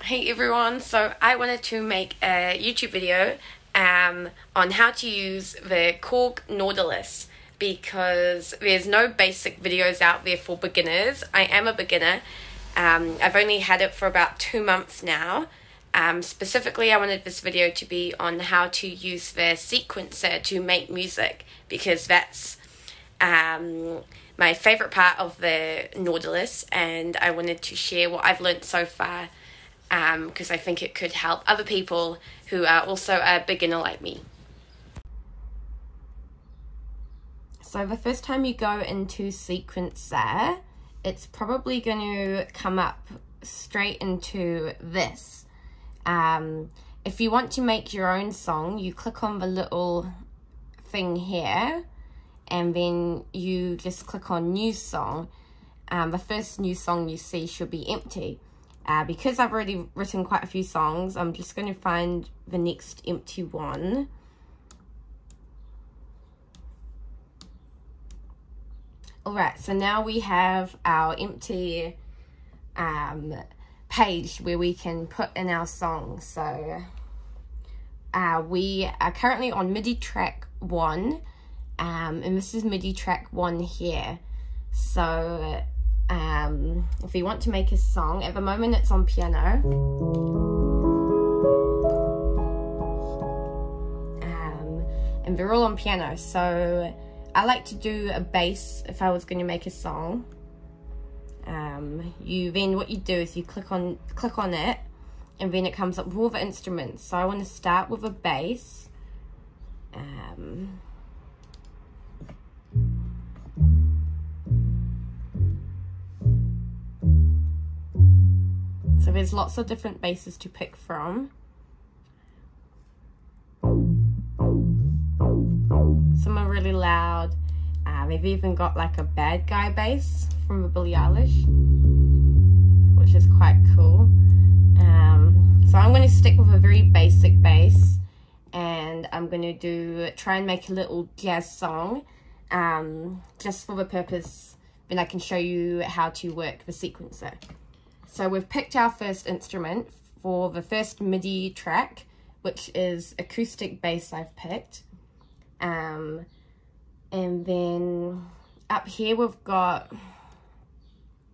Hey everyone, so I wanted to make a YouTube video on how to use the Korg Nautilus because there's no basic videos out there for beginners. I am a beginner. I've only had it for about 2 months now. Specifically, I wanted this video to be on how to use the sequencer to make music because that's my favorite part of the Nautilus, and I wanted to share what I've learned so far because I think it could help other people who are also a beginner like me. So the first time you go into sequencer, it's probably going to come up straight into this. If you want to make your own song, you click on the little thing here and then you just click on new song. The first new song you see should be empty. Because I've already written quite a few songs, I'm just going to find the next empty one. Alright, so now we have our empty page where we can put in our song. So we are currently on MIDI track 1, and this is MIDI track 1 here. So if we want to make a song, at the moment it's on piano. And they're all on piano, so I like to do a bass if I was going to make a song. Then what you do is you click on it, and then it comes up with all the instruments. So I want to start with a bass. So there's lots of different basses to pick from. Some are really loud. They've even got like a bad guy bass from the Billie Eilish, which is quite cool. So I'm going to stick with a very basic bass, and I'm going to try and make a little jazz song, just for the purpose. Then I can show you how to work the sequencer. So we've picked our first instrument for the first MIDI track, which is acoustic bass I've picked. And then up here we've got,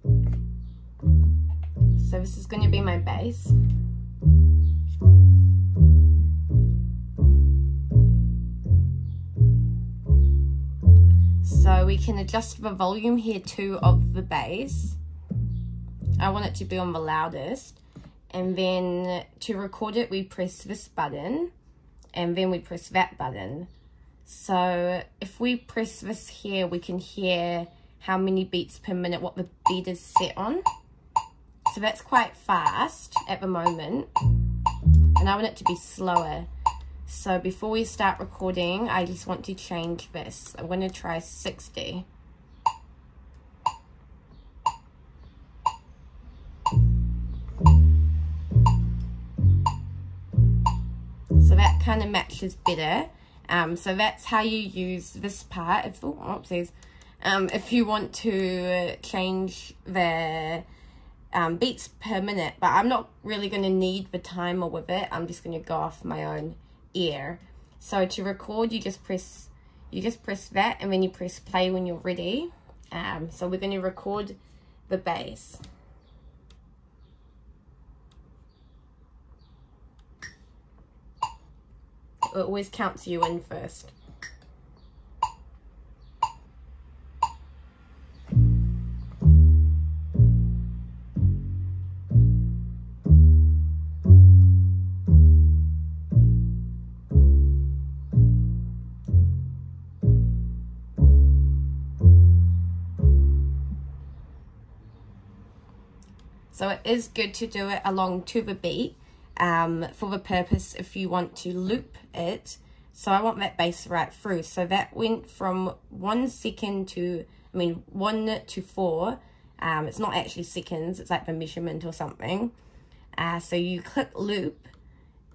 so this is going to be my bass. So we can adjust the volume here too of the bass. I want it to be on the loudest. And then to record it, we press this button, and then we press that button. So if we press this here, we can hear how many beats per minute, what the beat is set on. So that's quite fast at the moment, and I want it to be slower. So before we start recording, I just want to change this. I'm going to try 60. So that kind of matches better. So that's how you use this part. If you want to change the beats per minute, but I'm not really going to need the timer with it. I'm just going to go off my own ear. So to record, you just press that, and then you press play when you're ready. So we're going to record the bass. It always counts you in first. So it is good to do it along to the beat. For the purpose if you want to loop it. So I want that bass right through. So that went from 1 second to, 1 to 4. It's not actually seconds, it's like the measurement or something. So you click loop,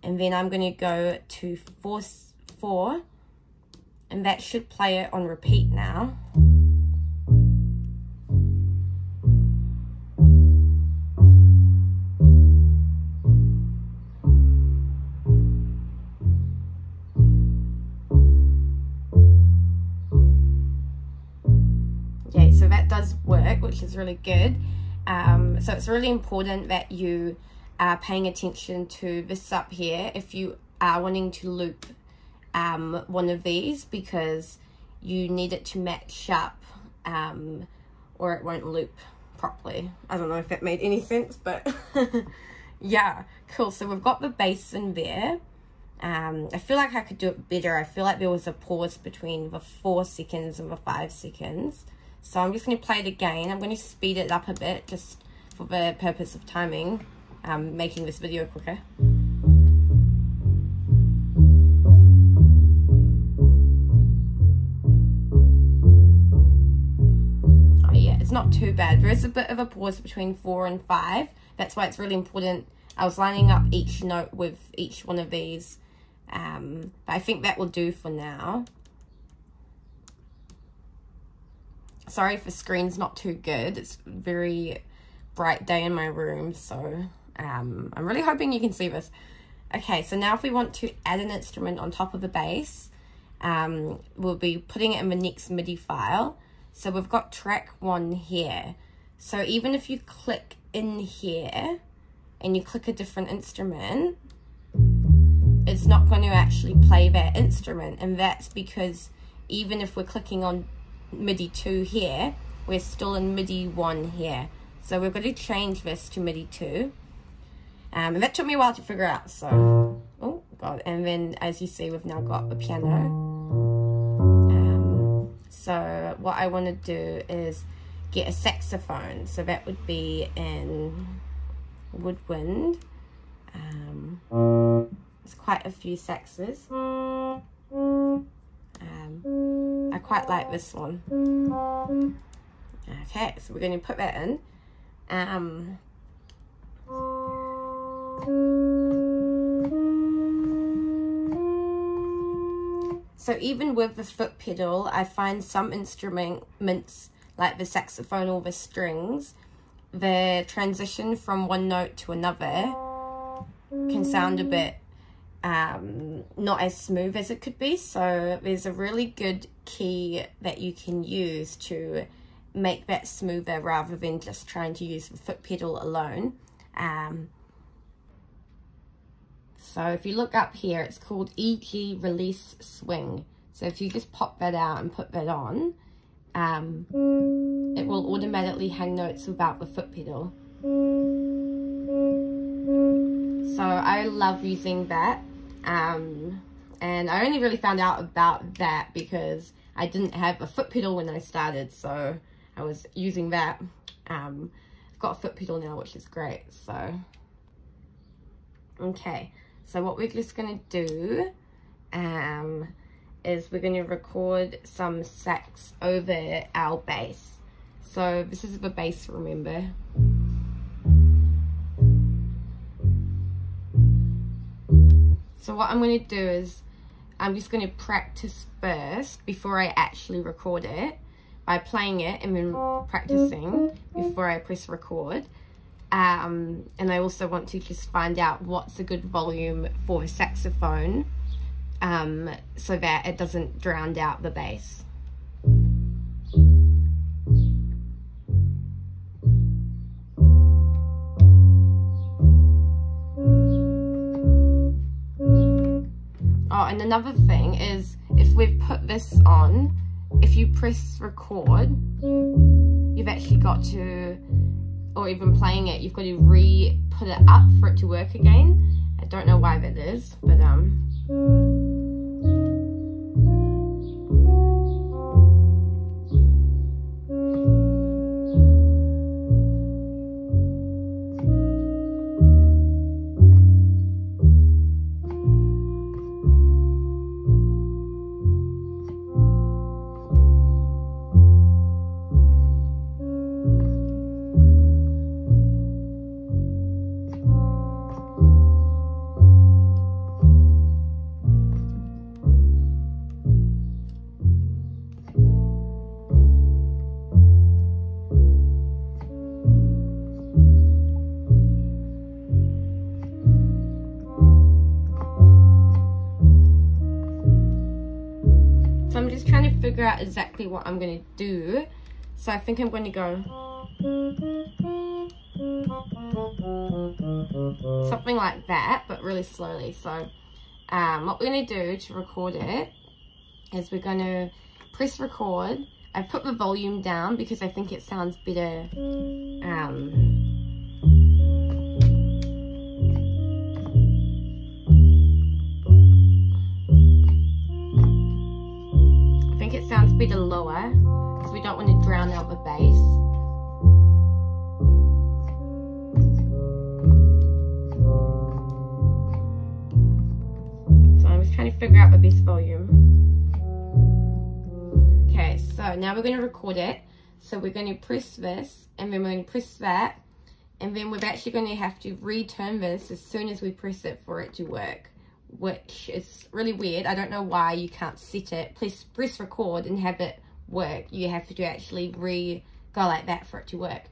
and then I'm going to go to 4, and that should play it on repeat now. which is really good. So it's really important that you are paying attention to this up here if you are wanting to loop one of these, because you need it to match up or it won't loop properly. I don't know if that made any sense, but yeah, cool. So we've got the bass in there. I feel like I could do it better. I feel like there was a pause between the 4 seconds and the 5 seconds. So I'm just going to play it again. I'm going to speed it up a bit just for the purpose of timing, making this video quicker. Oh yeah, it's not too bad. There is a bit of a pause between 4 and 5. That's why it's really important. I was lining up each note with each one of these. But I think that will do for now. Sorry if the screen's not too good. It's a very bright day in my room, so I'm really hoping you can see this. Okay, so now if we want to add an instrument on top of the bass, we'll be putting it in the next MIDI file. So we've got track 1 here. So even if you click in here and you click a different instrument, it's not going to actually play that instrument, and that's because even if we're clicking on MIDI 2 here, we're still in MIDI 1 here. So we're going to change this to MIDI 2. And that took me a while to figure out, so, oh god, and then as you see, we've now got the piano. So what I want to do is get a saxophone, so that would be in woodwind. There's quite a few saxes. I quite like this one. Okay, so we're going to put that in. So even with the foot pedal, I find some instruments, like the saxophone or the strings, the transition from one note to another can sound a bit not as smooth as it could be. So there's a really good key that you can use to make that smoother rather than just trying to use the foot pedal alone. So if you look up here, it's called EG Release Swing. So if you just pop that out and put that on, it will automatically hang notes without the foot pedal. So I love using that. And I only really found out about that because I didn't have a foot pedal when I started, so I was using that. I've got a foot pedal now, which is great. So okay, so what we're just going to do is we're going to record some sax over our bass. So this is the bass, remember. So what I'm going to do is I'm just going to practice first before I actually record it by playing it and then practicing before I press record. And I also want to just find out what's a good volume for the saxophone, so that it doesn't drown out the bass. Oh, and another thing is, if we've put this on, if you press record, you've actually got to, or even playing it, you've got to re-put it up for it to work again. I don't know why that is, but figure out exactly what I'm going to do. So I think I'm going to go Something like that, but really slowly. So what we're going to do to record it is we're going to press record. I put the volume down because I think it sounds better. I think it sounds better lower because we don't want to drown out the bass. So I'm just trying to figure out the best volume. Okay, so now we're going to record it. So we're going to press this, and then we're going to press that, and then we're actually going to have to return this as soon as we press it for it to work, which is really weird. I don't know why you can't set it. Please press record and have it work. You have to actually go like that for it to work.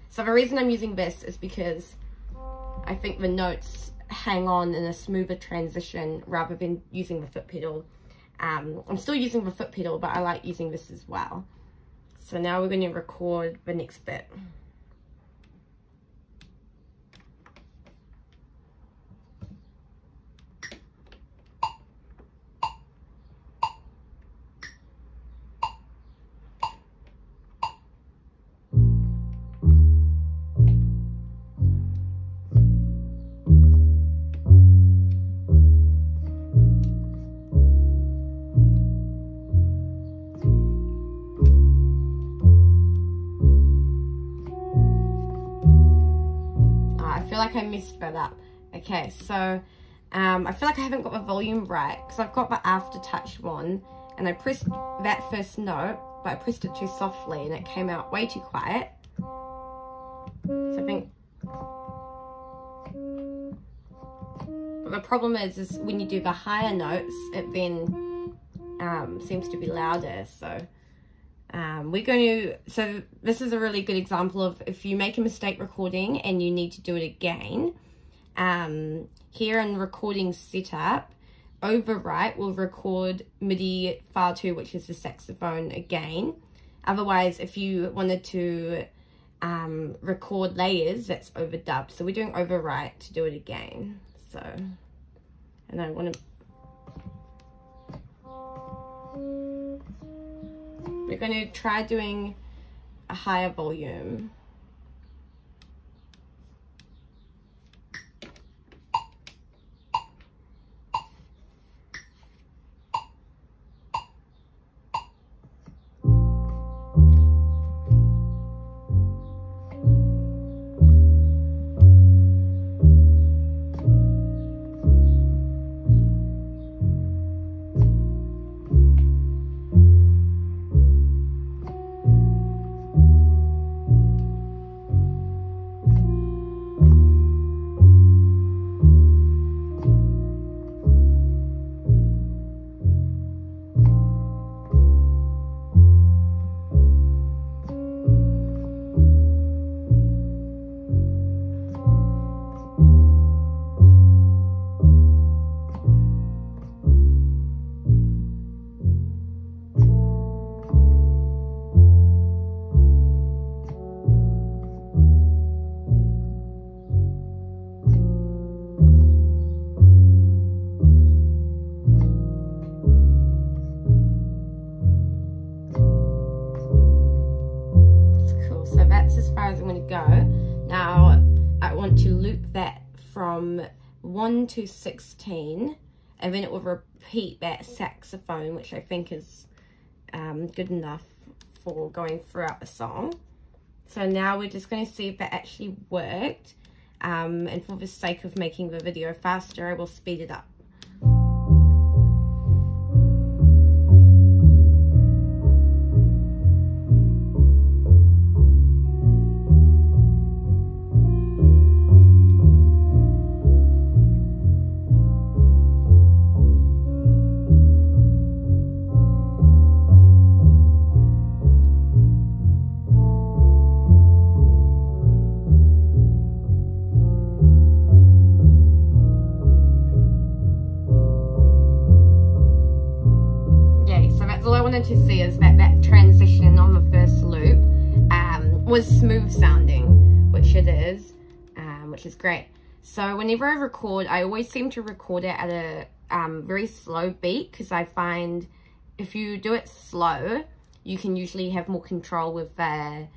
So the reason I'm using this is because I think the notes hang on in a smoother transition rather than using the foot pedal. I'm still using the foot pedal, but I like using this as well. So now we're going to record the next bit. I messed that up. Okay, so I feel like I haven't got the volume right because I've got the aftertouch one, and I pressed that first note, but I pressed it too softly and it came out way too quiet. So I think, but the problem is when you do the higher notes, it then seems to be louder. So we're going to, so this is a really good example of if you make a mistake recording and you need to do it again. Here in recording setup, overwrite will record MIDI file 2, which is the saxophone again. Otherwise, if you wanted to record layers, that's overdub. So we're doing overwrite to do it again. So, and I want to, we're going to try doing a higher volume. As I'm going to go. Now I want to loop that from 1 to 16, and then it will repeat that saxophone, which I think is good enough for going throughout the song. So now we're just going to see if that actually worked, and for the sake of making the video faster, I will speed it up. To see is that transition on the first loop was smooth sounding, which it is, which is great. So whenever I record, I always seem to record it at a very slow beat, because I find if you do it slow, you can usually have more control with the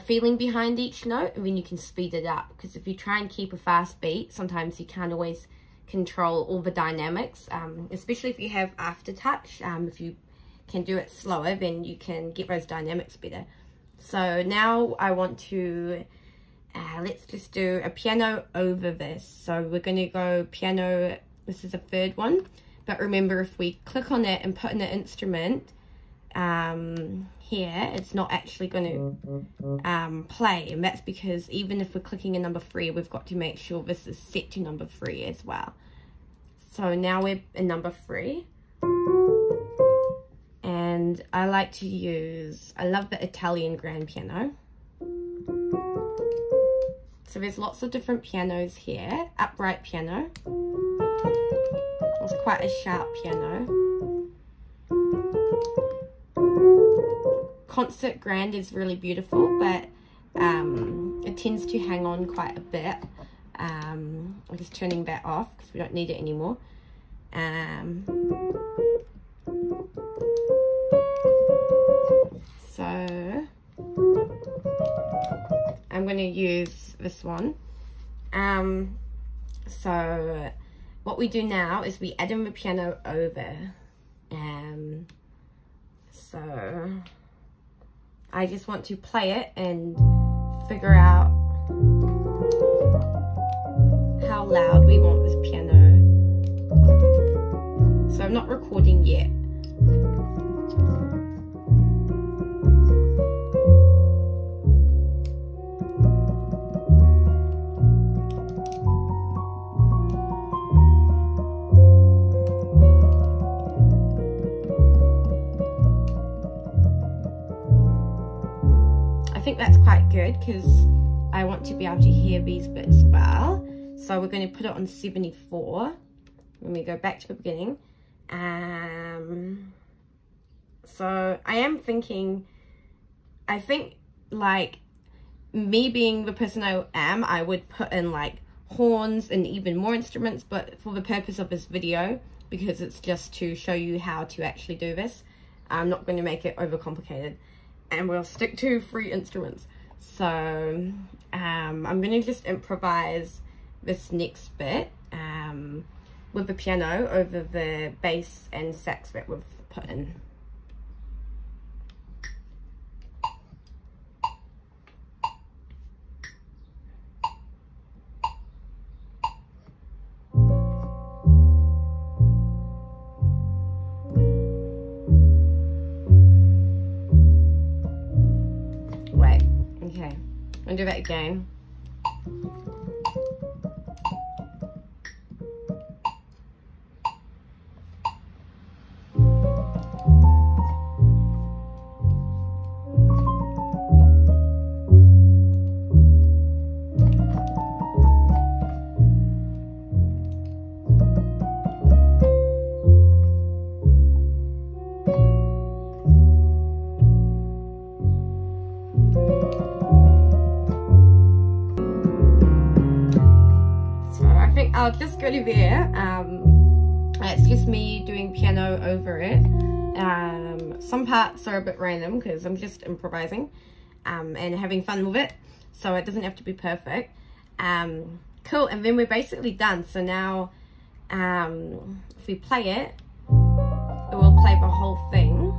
feeling behind each note, and then you can speed it up. Because if you try and keep a fast beat, sometimes you can't always control all the dynamics, especially if you have aftertouch. If you can do it slower, then you can get those dynamics better. So now I want to let's just do a piano over this. So we're going to go piano, this is a third one, but remember, if we click on it and put in an instrument here, it's not actually going to play, and that's because even if we're clicking in number 3, we've got to make sure this is set to number 3 as well. So now we're in number 3, and I like to use, I love the Italian grand piano. So there's lots of different pianos here. Upright piano, it's quite a sharp piano. Concert grand is really beautiful, but it tends to hang on quite a bit. I'm just turning that off because we don't need it anymore. So I'm going to use this one. So what we do now is we add in the piano over. So I just want to play it and figure out how loud we want this piano. So I'm not recording yet. I think that's quite good because I want to be able to hear these bits well. So we're going to put it on 74. Let me go back to the beginning. So I am thinking, I think like me being the person I am, I would put in like horns and even more instruments, but for the purpose of this video, because it's just to show you how to actually do this, I'm not going to make it overcomplicated, and we'll stick to 3 instruments. So I'm going to just improvise this next bit with the piano over the bass and sax that we've put in. Wait, okay, I'll do that again. I'll just go to there. It's just me doing piano over it. Some parts are a bit random because I'm just improvising and having fun with it, so it doesn't have to be perfect. Cool, and then we're basically done. So now if we play it, it will play the whole thing.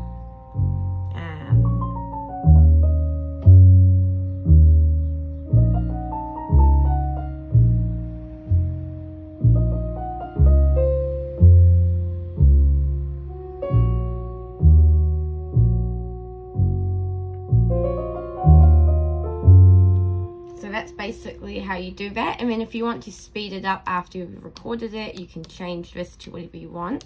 That's basically how you do that. And then if you want to speed it up after you've recorded it, you can change this to whatever you want.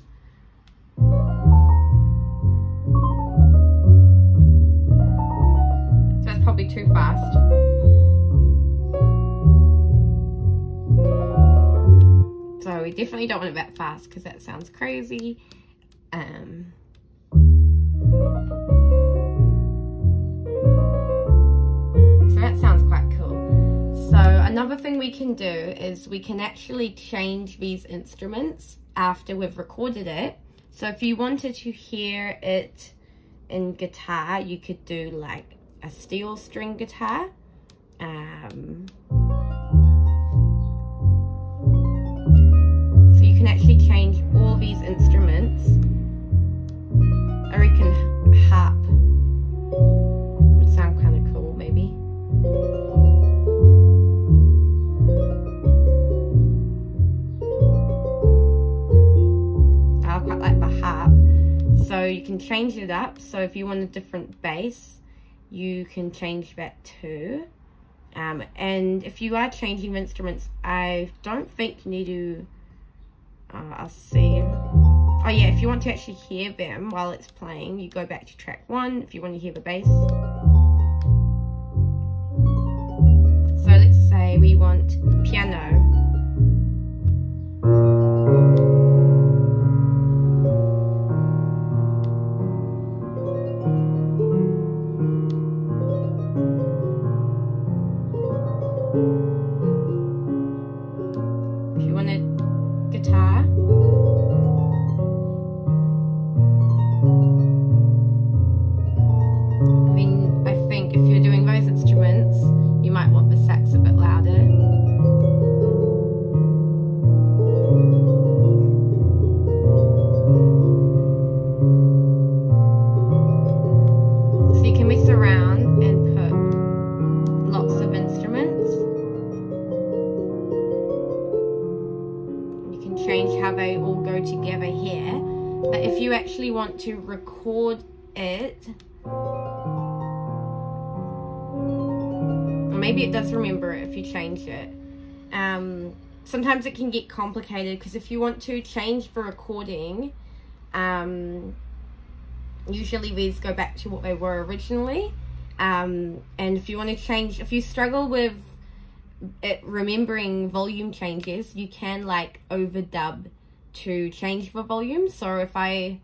So that's probably too fast. So we definitely don't want it that fast because that sounds crazy. So that sounds quite cool. So another thing we can do is we can actually change these instruments after we've recorded it. So if you wanted to hear it in guitar, you could do like a steel string guitar. So you can actually change all these instruments. I reckon harp would sound kind of cool, maybe. I quite like the harp. So you can change it up. So if you want a different bass, you can change that too. And if you are changing instruments, I don't think you need to, I'll see. Oh yeah, if you want to actually hear them while it's playing, you go back to track 1 if you want to hear the bass. So let's say we want piano. If you want a guitar, then I think if you're doing those instruments, you might want the sax a bit louder. So you can mess around and put lots of instruments. You can change how they all go together here. But if you actually want to record it, maybe it does remember it if you change it. Sometimes it can get complicated because if you want to change the recording, usually these go back to what they were originally. And if you want to change, if you struggle with it remembering volume changes, you can like overdub to change the volume. So if I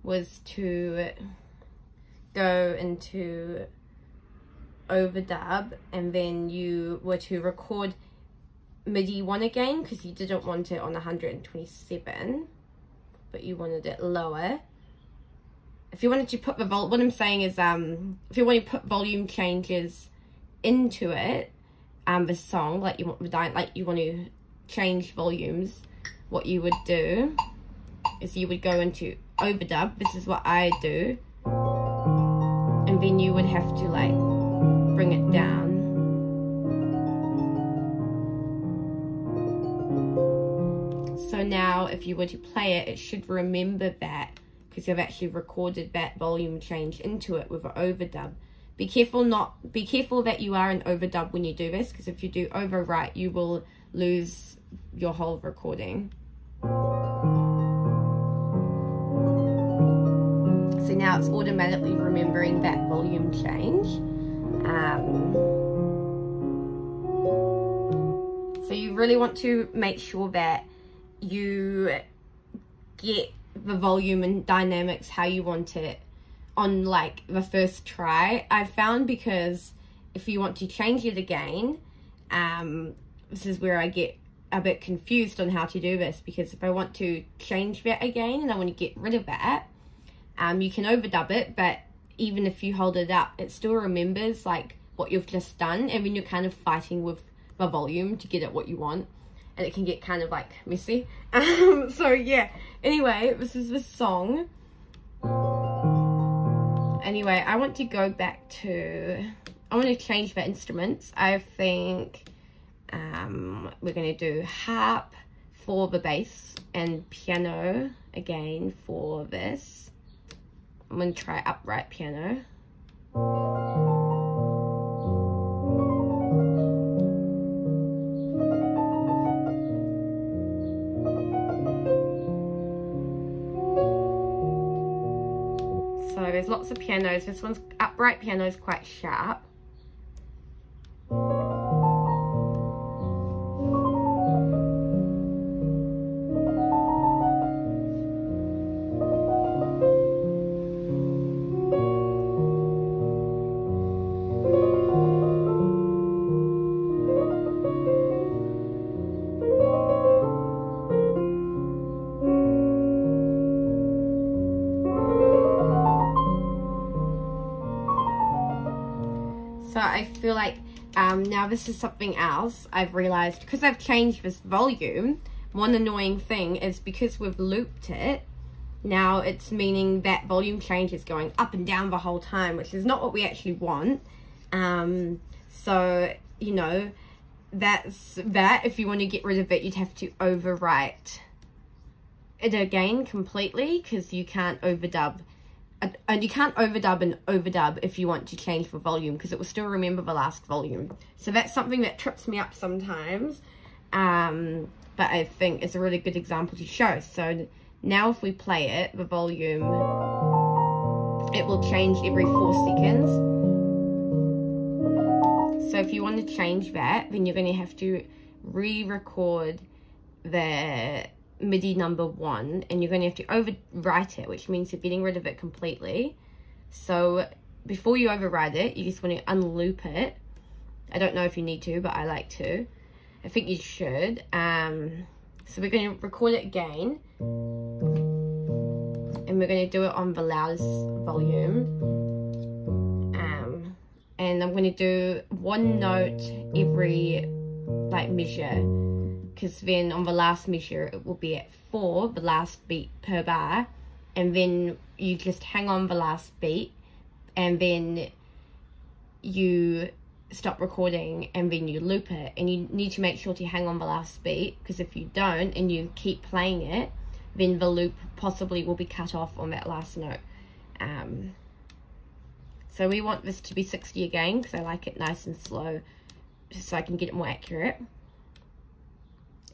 was to go into overdub and then you were to record midi 1 again because you didn't want it on 127 but you wanted it lower, if you wanted to put the what I'm saying is if you want to put volume changes into it, the song, like you want to change volumes, what you would do is you would go into overdub. This is what I do, and then you would have to like bring it down. So now if you were to play it, it should remember that because you've actually recorded that volume change into it with an overdub. Be careful that you are in overdub when you do this, because if you do overwrite, you will lose your whole recording. So now it's automatically remembering that volume change. So you really want to make sure that you get the volume and dynamics how you want it on like the first try, I've found, because if you want to change it again, this is where I get a bit confused on how to do this, because if I want to change that again and I want to get rid of that, you can overdub it, but even if you hold it up, it still remembers like what you've just done, and then you're kind of fighting with the volume to get it what you want, and it can get kind of like messy. So yeah, anyway, this is the song. Anyway, I want to go back to, I want to change the instruments. I think we're going to do harp for the bass and piano again for this. I'm going to try upright piano. So there's lots of pianos. This one's upright piano is quite sharp. I feel like now this is something else I've realized, because I've changed this volume. One annoying thing is because we've looped it, now it's meaning that volume change is going up and down the whole time, which is not what we actually want. So, you know, that's that. If you want to get rid of it, you'd have to overwrite it again completely, because you can't overdub. And you can't overdub and overdub if you want to change the volume, because it will still remember the last volume. So that's something that trips me up sometimes. But I think it's a really good example to show. So now if we play it, the volume, it will change every 4 seconds. So if you want to change that, then you're going to have to re-record the MIDI number 1, and you're going to have to overwrite it, which means you're getting rid of it completely. So before you overwrite it, you just want to unloop it. I don't know if you need to, but I like to. I think you should. So we're going to record it again, and we're going to do it on the loudest volume. And I'm going to do 1 note every measure, because then on the last measure it will be at 4, the last beat per bar, and then you just hang on the last beat, and then you stop recording, and then you loop it. And you need to make sure to hang on the last beat, because if you don't and you keep playing it, then the loop possibly will be cut off on that last note. So we want this to be 60 again, because I like it nice and slow, just so I can get it more accurate.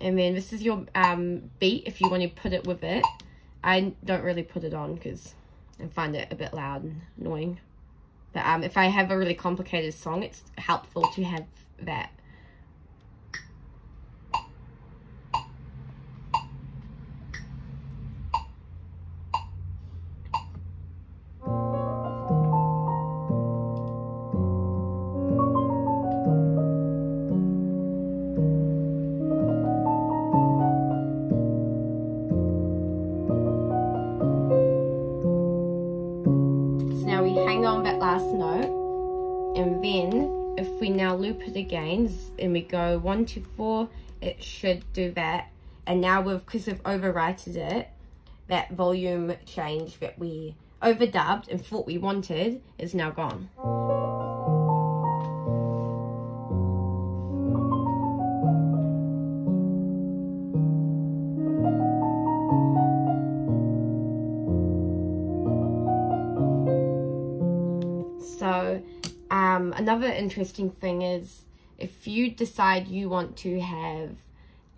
And then this is your beat if you want to put it with it. I don't really put it on because I find it a bit loud and annoying. But if I have a really complicated song, it's helpful to have that. On that last note, and then if we now loop it again and we go 1 to 4, it should do that. And now because we've overwrited it, that volume change that we overdubbed and thought we wanted is now gone. So another interesting thing is, if you decide you want to have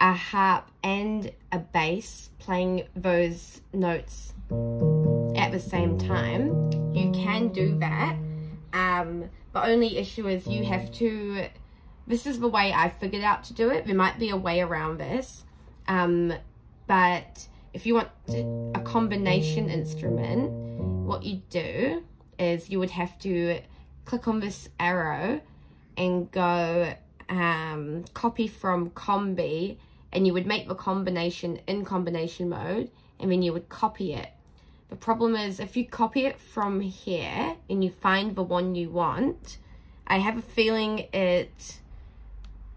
a harp and a bass playing those notes at the same time, you can do that. The only issue is you have to, this is the way I figured out to do it. There might be a way around this, but if you want a combination instrument, what you do is you would have to click on this arrow and go copy from combi, and you would make the combination in combination mode, and then you would copy it. The problem is, if you copy it from here and you find the one you want, I have a feeling it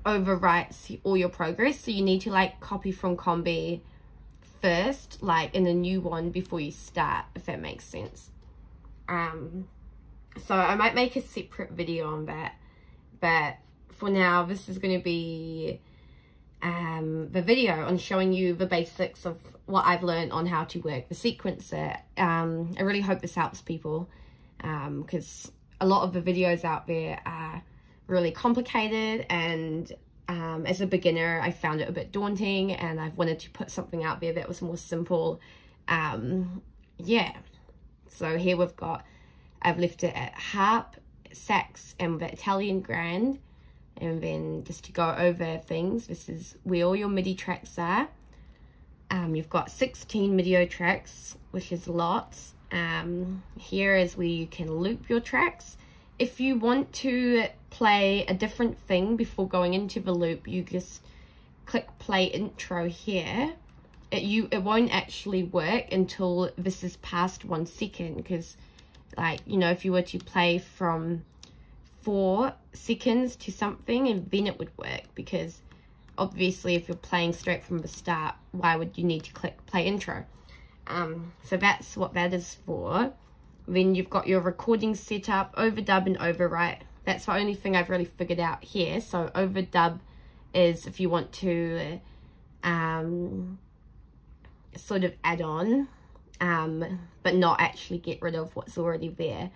overwrites all your progress. So you need to copy from combi first, in a new one before you start, if that makes sense. So I might make a separate video on that, but for now this is going to be the video on showing you the basics of what I've learned on how to work the sequencer. I really hope this helps people, because a lot of the videos out there are really complicated, and as a beginner I found it a bit daunting, and I've wanted to put something out there that was more simple. Yeah, so here we've got, I've left it at harp, sax, and the Italian grand. And then just to go over things, this is where all your MIDI tracks are. You've got 16 MIDI tracks, which is lots. Here is where you can loop your tracks. If you want to play a different thing before going into the loop, you just click play intro here. It won't actually work until this is past 1 second, because if you were to play from 4 seconds to something, and then it would work, because obviously if you're playing straight from the start, why would you need to click play intro? So that's what that is for. Then you've got your recording setup, overdub and overwrite. That's the only thing I've really figured out here. So overdub is if you want to sort of add on, but not actually get rid of what's already there.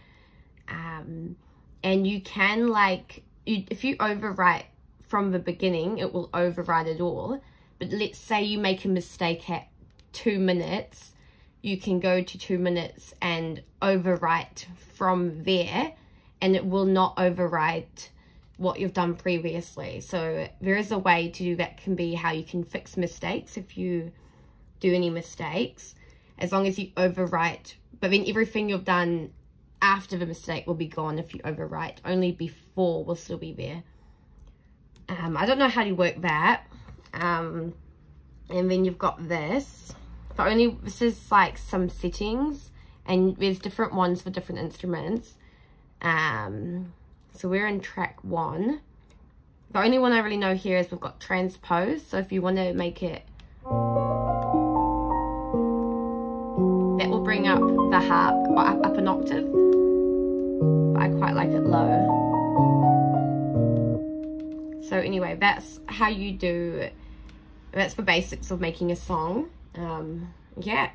And you can, like, if you overwrite from the beginning, it will overwrite it all. But let's say you make a mistake at 2 minutes, you can go to 2 minutes and overwrite from there, and it will not overwrite what you've done previously. So there is a way to do that. Can be how you can fix mistakes if you do any mistakes, as long as you overwrite, but then everything you've done after the mistake will be gone if you overwrite. Only before will still be there. I don't know how to work that. And then you've got this. This is like some settings, and there's different ones for different instruments. So we're in track 1. The only one I really know here is we've got transpose. So if you want to make it, that will bring up the harp, or up an octave, but I quite like it low. So anyway, that's how you do, that's the basics of making a song. Yeah.